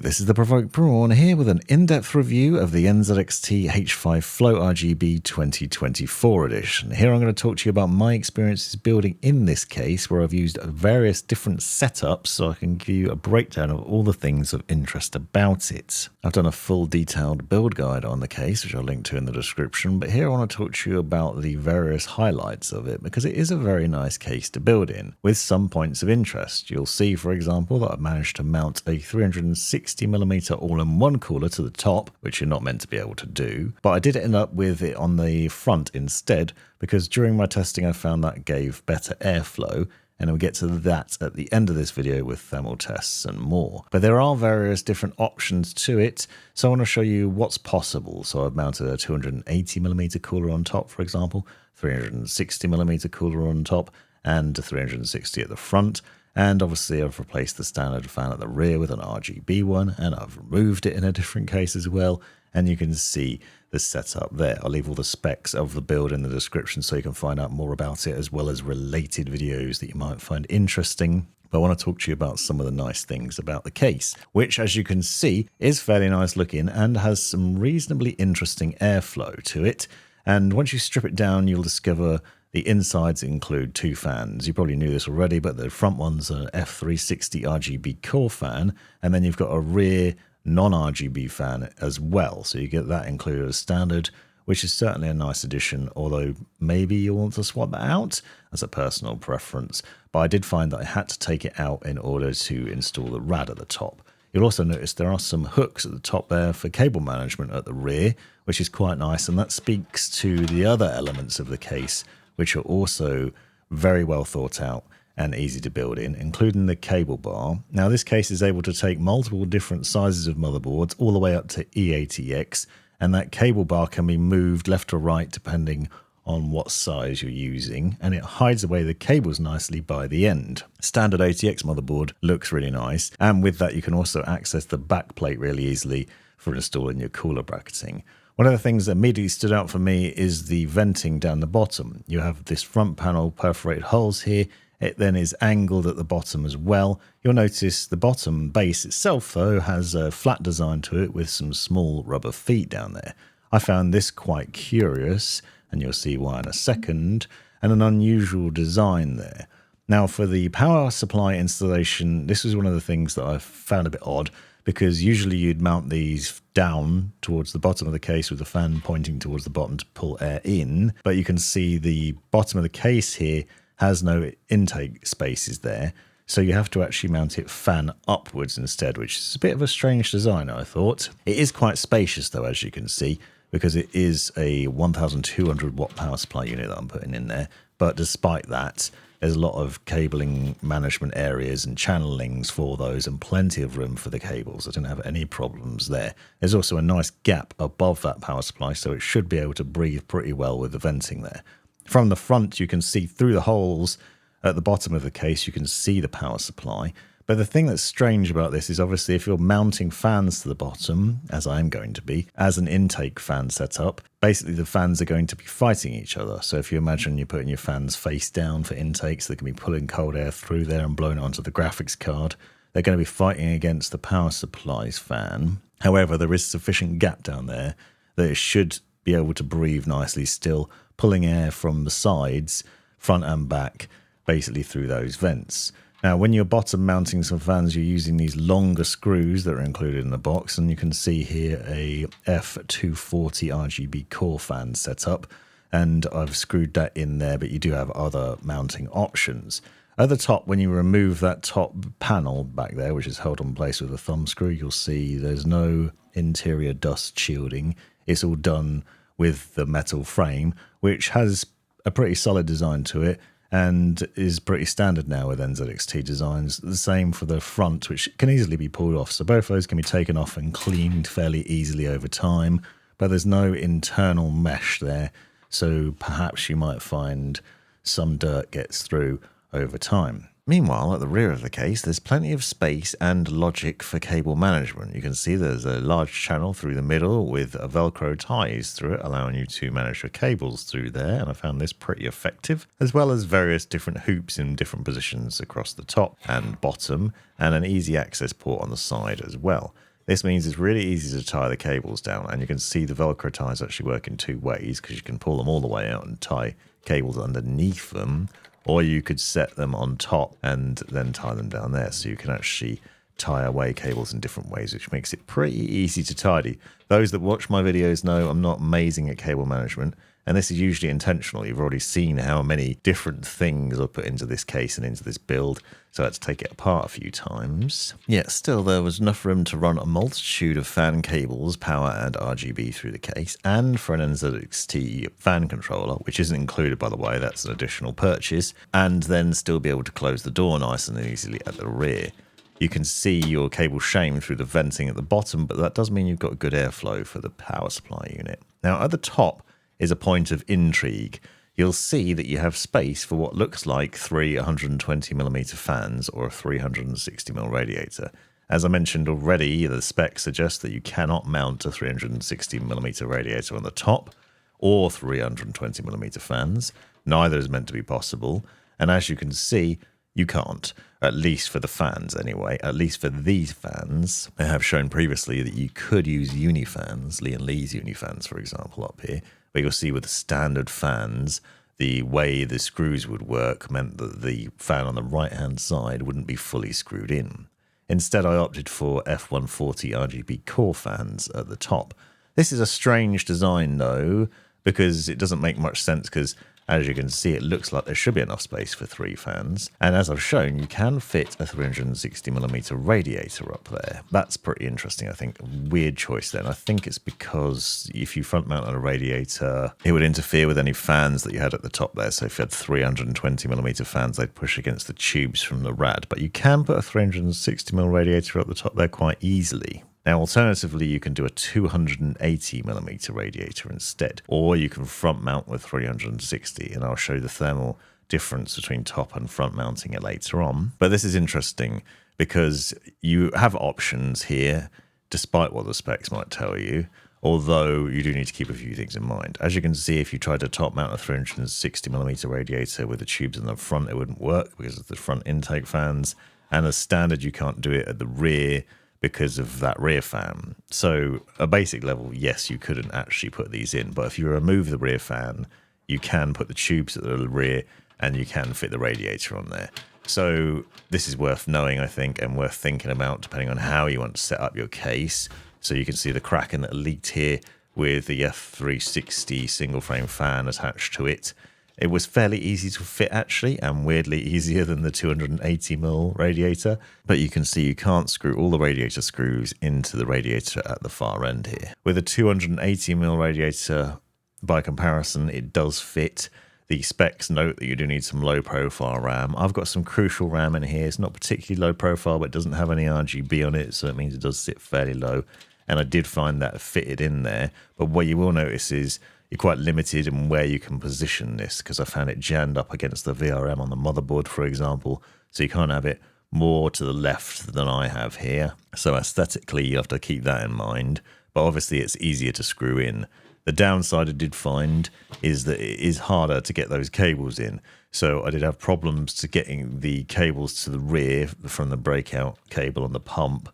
this is the Provoked Prawn here with an in-depth review of the NZXT H5 Flow RGB 2024 edition. Here I'm going to talk to you about my experiences building in this case, where I've used various different setups so I can give you a breakdown of all the things of interest about it. I've done a full detailed build guide on the case, which I'll link to in the description, but here I want to talk to you about the various highlights of it, because it is a very nice case to build in, with some points of interest. You'll see, for example, that I've managed to mount a 360mm all-in-one cooler to the top, which you're not meant to be able to do, but I did end up with it on the front instead, because during my testing I found that gave better airflow, and we'll get to that at the end of this video with thermal tests and more. But there are various different options to it, so I want to show you what's possible. So I've mounted a 280mm cooler on top, for example, 360mm cooler on top, and a 360 at the front. And obviously I've replaced the standard fan at the rear with an RGB one, and I've removed it in a different case as well. And you can see the setup there. I'll leave all the specs of the build in the description so you can find out more about it, as well as related videos that you might find interesting. But I want to talk to you about some of the nice things about the case, which, as you can see, is fairly nice looking and has some reasonably interesting airflow to it. And once you strip it down, you'll discover the insides include two fans. You probably knew this already, but the front one's an F360 RGB Core fan, and then you've got a rear non-RGB fan as well. So you get that included as standard, which is certainly a nice addition, although maybe you'll want to swap that out as a personal preference. But I did find that I had to take it out in order to install the rad at the top. You'll also notice there are some hooks at the top there for cable management at the rear, which is quite nice, and that speaks to the other elements of the case, which are also very well thought out and easy to build in, including the cable bar. Now, this case is able to take multiple different sizes of motherboards, all the way up to E80X, and that cable bar can be moved left to right depending on what size you're using, and it hides away the cables nicely by the end. Standard ATX motherboard looks really nice, and with that you can also access the back plate really easily for installing your cooler bracketing. One of the things that immediately stood out for me is the venting down the bottom. You have this front panel perforated holes here. It then is angled at the bottom as well. You'll notice the bottom base itself, though, has a flat design to it with some small rubber feet down there. I found this quite curious, and you'll see why in a second, and an unusual design there. Now, for the power supply installation, this was one of the things that I found a bit odd, because usually you'd mount these down towards the bottom of the case with the fan pointing towards the bottom to pull air in, but you can see the bottom of the case here has no intake spaces there, so you have to actually mount it fan upwards instead, which is a bit of a strange design, I thought. It is quite spacious though, as you can see, because it is a 1200 watt power supply unit that I'm putting in there, but despite that, there's a lot of cabling management areas and channelings for those, and plenty of room for the cables. I didn't have any problems there. There's also a nice gap above that power supply, so it should be able to breathe pretty well with the venting there. From the front, you can see through the holes at the bottom of the case, you can see the power supply. But the thing that's strange about this is obviously if you're mounting fans to the bottom, as I am going to be, as an intake fan setup, basically the fans are going to be fighting each other. So if you imagine you're putting your fans face down for intakes, they can be pulling cold air through there and blowing it onto the graphics card. They're going to be fighting against the power supply's fan. However, there is sufficient gap down there that it should be able to breathe nicely still, pulling air from the sides, front and back, basically through those vents. Now, when you're bottom mounting some fans, you're using these longer screws that are included in the box, and you can see here a F240 RGB Core fan setup, and I've screwed that in there, but you do have other mounting options. At the top, when you remove that top panel back there, which is held in place with a thumb screw, you'll see there's no interior dust shielding. It's all done with the metal frame, which has a pretty solid design to it, and is pretty standard now with NZXT designs. The same for the front, which can easily be pulled off. So both of those can be taken off and cleaned fairly easily over time, but there's no internal mesh there. So perhaps you might find some dirt gets through over time. Meanwhile, at the rear of the case, there's plenty of space and logic for cable management. You can see there's a large channel through the middle with Velcro ties through it, allowing you to manage your cables through there, and I found this pretty effective, as well as various different hoops in different positions across the top and bottom, and an easy access port on the side as well. This means it's really easy to tie the cables down, and you can see the Velcro ties actually work in two ways, because you can pull them all the way out and tie cables underneath them, or you could set them on top and then tie them down there. So you can actually tie away cables in different ways, which makes it pretty easy to tidy. Those that watch my videos know I'm not amazing at cable management, and this is usually intentional. You've already seen how many different things are put into this case and into this build, so I had to take it apart a few times. Yet still, there was enough room to run a multitude of fan cables, power and RGB through the case, and for an NZXT fan controller, which isn't included by the way, that's an additional purchase, and then still be able to close the door nice and easily at the rear. You can see your cable shame through the venting at the bottom, but that does mean you've got good airflow for the power supply unit. Now at the top is a point of intrigue. You'll see that you have space for what looks like three 120mm fans or a 360mm radiator. As I mentioned already, the specs suggest that you cannot mount a 360mm radiator on the top or 320mm fans. Neither is meant to be possible, and as you can see, you can't, at least for the fans anyway, at least for these fans. I have shown previously that you could use unifans, Lee & Lee's unifans for example up here, but you'll see with the standard fans, the way the screws would work meant that the fan on the right hand side wouldn't be fully screwed in. Instead I opted for F360 RGB Core fans at the top. This is a strange design though, because it doesn't make much sense, because as you can see, it looks like there should be enough space for 3 fans. And as I've shown, you can fit a 360mm radiator up there. That's pretty interesting, I think. Weird choice then. I think it's because if you front mount on a radiator, it would interfere with any fans that you had at the top there. So if you had 320mm fans, they'd push against the tubes from the rad. But you can put a 360mm radiator up the top there quite easily. Now, alternatively, you can do a 280mm radiator instead, or you can front mount with 360, and I'll show you the thermal difference between top and front mounting it later on. But this is interesting because you have options here, despite what the specs might tell you, although you do need to keep a few things in mind. As you can see, if you tried to top mount a 360mm radiator with the tubes in the front, it wouldn't work because of the front intake fans, and as standard, you can't do it at the rear because of that rear fan. So a basic level, yes, you couldn't actually put these in, but if you remove the rear fan, you can put the tubes at the rear and you can fit the radiator on there. So this is worth knowing, I think, and worth thinking about depending on how you want to set up your case. So you can see the cracking that leaked here with the F360 single frame fan attached to it. It was fairly easy to fit actually, and weirdly easier than the 280mm radiator, but you can see you can't screw all the radiator screws into the radiator at the far end here. With a 280mm radiator, by comparison, it does fit. The specs note that you do need some low profile RAM. I've got some crucial RAM in here. It's not particularly low profile, but it doesn't have any RGB on it, so it means it does sit fairly low. And I did find that fitted in there, but what you will notice is you're quite limited in where you can position this, because I found it jammed up against the VRM on the motherboard, for example, so you can't have it more to the left than I have here. So aesthetically, you have to keep that in mind, but obviously it's easier to screw in. The downside I did find is that it is harder to get those cables in. So I did have problems to getting the cables to the rear from the breakout cable on the pump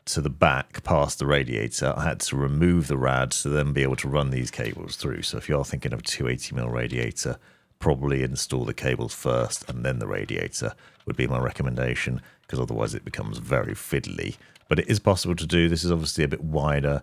to the back past the radiator. I had to remove the rad to then be able to run these cables through. So if you're thinking of a 280mm radiator, probably install the cables first and then the radiator would be my recommendation, because otherwise it becomes very fiddly. But it is possible to do. This is obviously a bit wider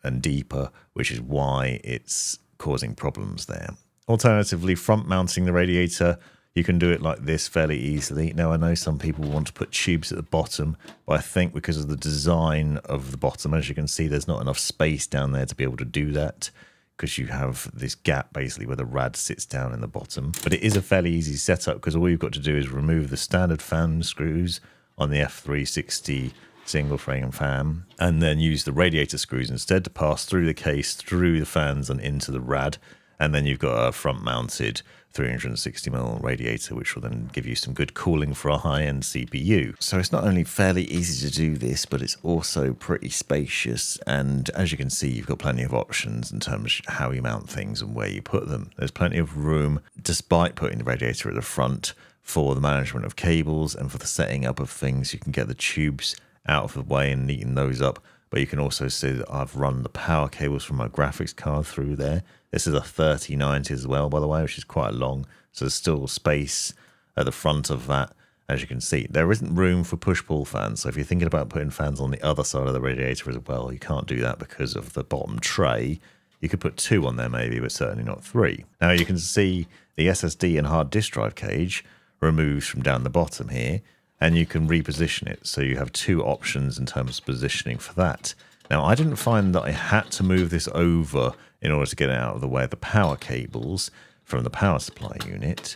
and deeper, which is why it's causing problems there. Alternatively, front mounting the radiator, you can do it like this fairly easily. Now, I know some people want to put tubes at the bottom, but I think because of the design of the bottom, as you can see, there's not enough space down there to be able to do that, because you have this gap basically where the rad sits down in the bottom. But it is a fairly easy setup, because all you've got to do is remove the standard fan screws on the F360 single frame fan, and then use the radiator screws instead to pass through the case, through the fans and into the rad. And then you've got a front mounted 360mm radiator, which will then give you some good cooling for a high-end CPU. So it's not only fairly easy to do this, but it's also pretty spacious. And as you can see, you've got plenty of options in terms of how you mount things and where you put them. There's plenty of room, despite putting the radiator at the front, for the management of cables and for the setting up of things. You can get the tubes out of the way and neaten those up. But you can also see that I've run the power cables from my graphics card through there. This is a 3090 as well, by the way, which is quite long. So there's still space at the front of that. As you can see, there isn't room for push-pull fans. So if you're thinking about putting fans on the other side of the radiator as well, you can't do that because of the bottom tray. You could put 2 on there maybe, but certainly not 3. Now you can see the SSD and hard disk drive cage removed from down the bottom here, and you can reposition it. So you have 2 options in terms of positioning for that. Now I didn't find that I had to move this over in order to get it out of the way of the power cables from the power supply unit.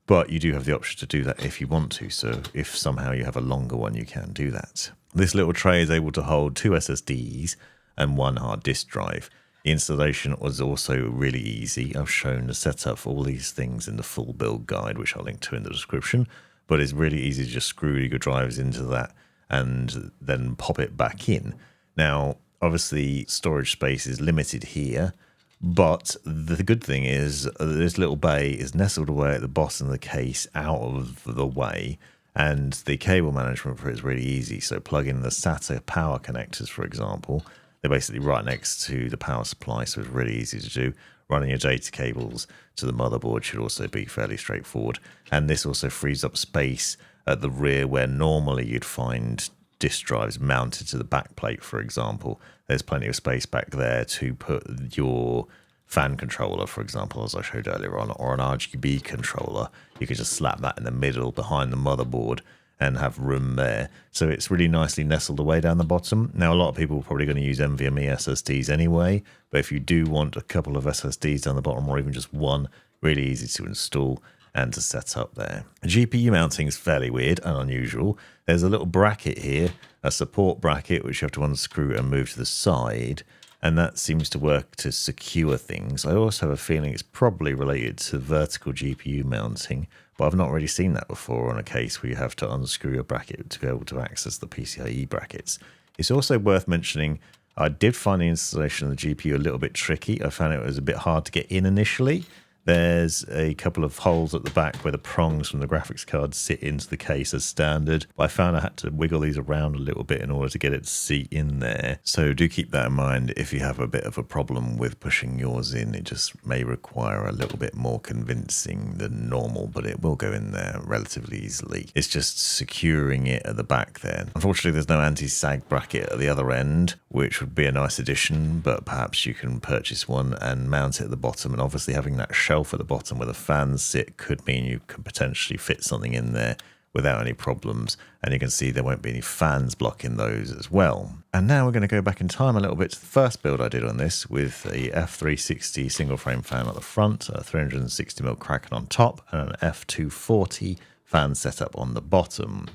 But you do have the option to do that if you want to. So if somehow you have a longer one, you can do that. This little tray is able to hold 2 SSDs and 1 hard disk drive. The installation was also really easy. I've shown the setup for all these things in the full build guide, which I'll link to in the description. But it's really easy to just screw your drives into that and then pop it back in. Now, obviously, storage space is limited here. But the good thing is this little bay is nestled away at the bottom of the case out of the way, and the cable management for it is really easy. So plug in the SATA power connectors, for example. They're basically right next to the power supply, so it's really easy to do. Running your data cables to the motherboard should also be fairly straightforward. And this also frees up space at the rear where normally you'd find disk drives mounted to the back plate, for example. There's plenty of space back there to put your fan controller, for example, as I showed earlier on, or an RGB controller. You could just slap that in the middle behind the motherboard and have room there. So it's really nicely nestled away down the bottom. Now, a lot of people are probably going to use NVMe SSDs anyway, but if you do want a couple of SSDs down the bottom, or even just one, really easy to install and to set up there. GPU mounting is fairly weird and unusual. There's a little bracket here, a support bracket, which you have to unscrew and move to the side, and that seems to work to secure things. I also have a feeling it's probably related to vertical GPU mounting, but I've not really seen that before on a case where you have to unscrew a bracket to be able to access the PCIe brackets. It's also worth mentioning, I did find the installation of the GPU a little bit tricky. I found it was a bit hard to get in initially. There's a couple of holes at the back where the prongs from the graphics card sit into the case as standard. But I found I had to wiggle these around a little bit in order to get it to seat in there. So do keep that in mind if you have a bit of a problem with pushing yours in. It just may require a little bit more convincing than normal, but it will go in there relatively easily. It's just securing it at the back there. Unfortunately, there's no anti-sag bracket at the other end, which would be a nice addition, but perhaps you can purchase one and mount it at the bottom. And obviously having that shelf at the bottom where the fans sit could mean you can potentially fit something in there without any problems, and you can see there won't be any fans blocking those as well. And now we're going to go back in time a little bit to the first build I did on this, with a F360 single frame fan at the front, a 360mm Kraken on top, and an F240 fan setup on the bottom.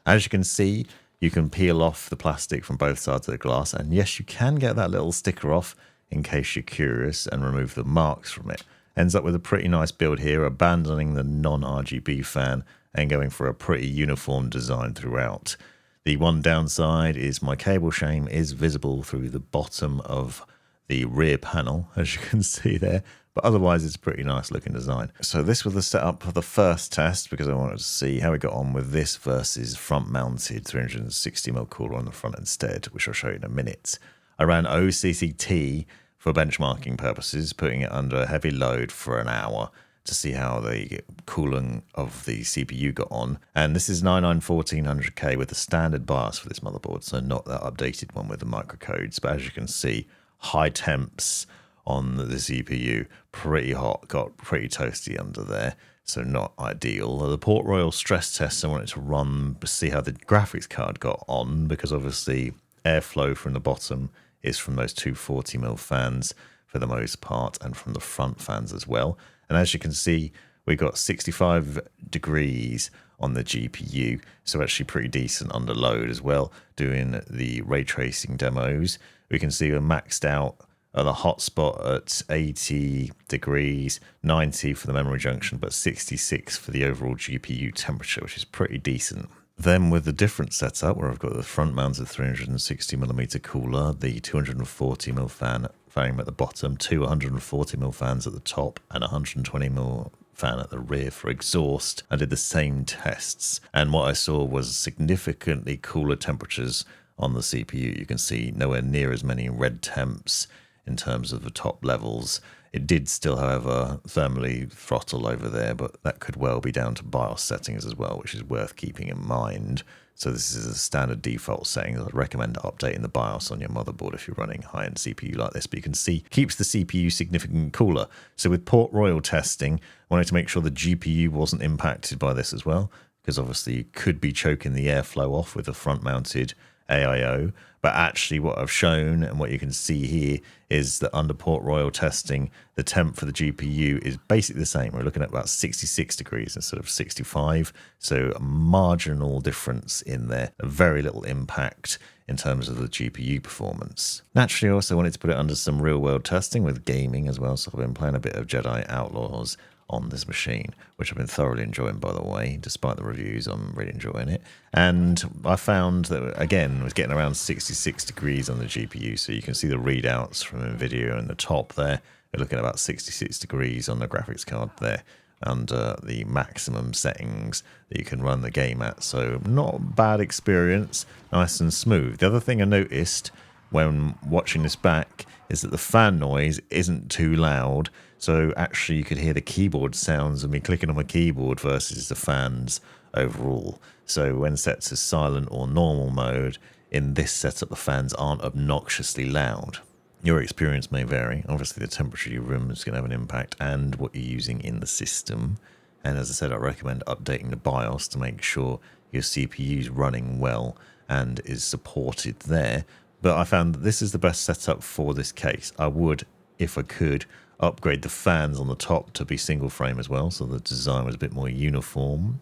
As you can see, you can peel off the plastic from both sides of the glass, and yes, you can get that little sticker off in case you're curious, and remove the marks from it. Ends up with a pretty nice build here, abandoning the non-RGB fan and going for a pretty uniform design throughout. The one downside is my cable shame is visible through the bottom of the rear panel, as you can see there, but otherwise it's a pretty nice looking design. So this was the setup for the first test, because I wanted to see how we got on with this versus front mounted 360mm cooler on the front instead, which I'll show you in a minute. I ran OCCT for benchmarking purposes, putting it under a heavy load for an hour to see how the cooling of the CPU got on. And this is 991400K with the standard BIOS for this motherboard, so not that updated one with the microcodes. But as you can see, high temps on the CPU, pretty hot, got pretty toasty under there, so not ideal. The Port Royal stress test I wanted to run to see how the graphics card got on, because obviously airflow from the bottom is from those 240mm fans for the most part, and from the front fans as well. And as you can see, we got 65 degrees on the GPU, so actually pretty decent under load as well. Doing the ray tracing demos, we can see we're maxed out at the hotspot at 80 degrees, 90 for the memory junction, but 66 for the overall GPU temperature, which is pretty decent. Then with the different setup, where I've got the front mounted 360mm cooler, the 240mm fan frame at the bottom, two 140mm fans at the top, and 120mm fan at the rear for exhaust. I did the same tests, and what I saw was significantly cooler temperatures on the CPU. You can see nowhere near as many red temps in terms of the top levels. It did still, however, thermally throttle over there, but that could well be down to BIOS settings as well, which is worth keeping in mind. So this is a standard default setting. I'd recommend updating the BIOS on your motherboard if you're running high-end CPU like this, but you can see keeps the CPU significantly cooler. So with Port Royal testing, I wanted to make sure the GPU wasn't impacted by this as well, because obviously you could be choking the airflow off with a front-mounted AIO, but actually what I've shown and what you can see here is that under Port Royal testing, the temp for the GPU is basically the same. We're looking at about 66 degrees instead of 65, so a marginal difference in there, very little impact in terms of the GPU performance. Naturally, I also wanted to put it under some real-world testing with gaming as well, so I've been playing a bit of Jedi Outlaws on this machine, which I've been thoroughly enjoying, by the way. Despite the reviews, I'm really enjoying it. And I found that, again, it was getting around 66 degrees on the GPU, so you can see the readouts from NVIDIA in the top there. We're looking at about 66 degrees on the graphics card there under the maximum settings that you can run the game at. So not a bad experience, nice and smooth. The other thing I noticed when watching this back is that the fan noise isn't too loud, so actually you could hear the keyboard sounds of me clicking on my keyboard versus the fans overall. So when set to silent or normal mode, in this setup the fans aren't obnoxiously loud. Your experience may vary. Obviously the temperature of your room is going to have an impact and what you're using in the system. And as I said, I recommend updating the BIOS to make sure your CPU is running well and is supported there. But I found that this is the best setup for this case. I would, if I could, upgrade the fans on the top to be single frame as well, so the design was a bit more uniform.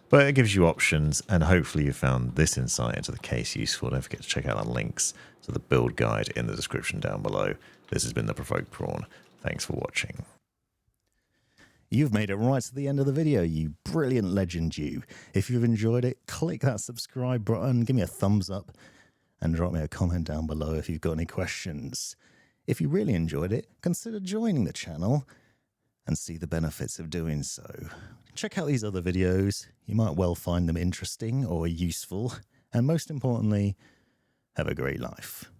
But it gives you options, and hopefully you found this insight into the case useful. Don't forget to check out the links to the build guide in the description down below. This has been the Provoked Prawn. Thanks for watching. You've made it right to the end of the video, you brilliant legend you. If you've enjoyed it, click that subscribe button, give me a thumbs up, and drop me a comment down below if you've got any questions. If you really enjoyed it, consider joining the channel and see the benefits of doing so. Check out these other videos. You might well find them interesting or useful. And most importantly, have a great life.